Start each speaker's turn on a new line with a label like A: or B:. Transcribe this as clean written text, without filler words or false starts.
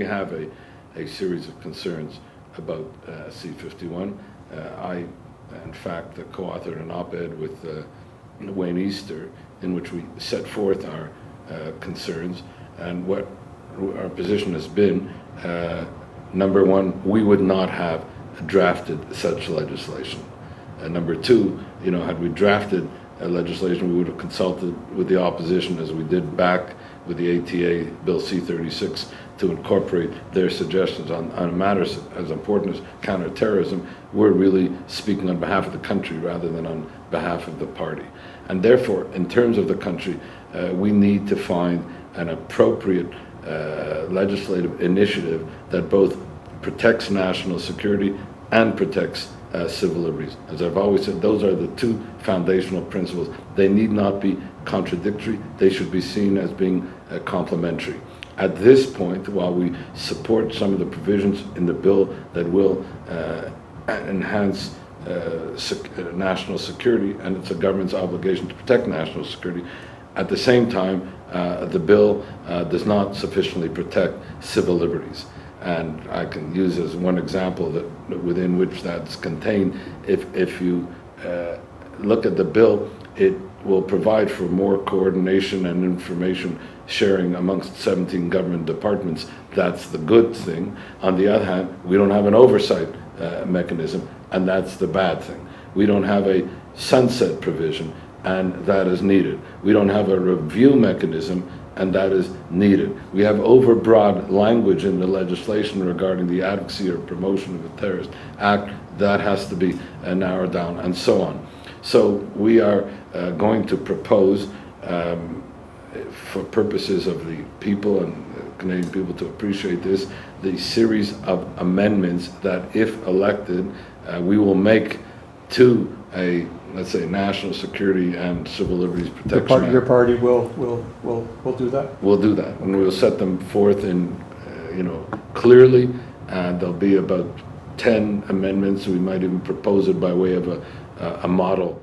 A: we have a series of concerns about C-51. I, in fact, co-authored an op-ed with Wayne Easter in which we set forth our concerns, and what our position has been. Number one, we would not have drafted such legislation. Number two, had we drafted legislation, we would have consulted with the opposition, as we did back with the ATA Bill C-36, to incorporate their suggestions on matters as important as counterterrorism. We're really speaking on behalf of the country rather than on behalf of the party. And therefore, in terms of the country, we need to find an appropriate legislative initiative that both protects national security and protects civil liberties. As I've always said, those are the two foundational principles. They need not be contradictory. They should be seen as being complementary. At this point, while we support some of the provisions in the bill that will enhance national security, and it's a government's obligation to protect national security, at the same time, the bill does not sufficiently protect civil liberties. And I can use as one example that within which that's contained. If you look at the bill, it will provide for more coordination and information sharing amongst 17 government departments. That's the good thing. On the other hand, we don't have an oversight mechanism, and that's the bad thing. We don't have a sunset provision, and that is needed. We don't have a review mechanism, and that is needed. We have overbroad language in the legislation regarding the advocacy or promotion of a terrorist act. That has to be narrowed down, and so on. So we are going to propose, for purposes of the people and Canadian people to appreciate this, the series of amendments that, if elected, we will make to a, let's say, national security and civil liberties protection.
B: Your party will do that?
A: We'll do that, and we'll set them forth in, clearly, and there'll be about 10 amendments. We might even propose it by way of a model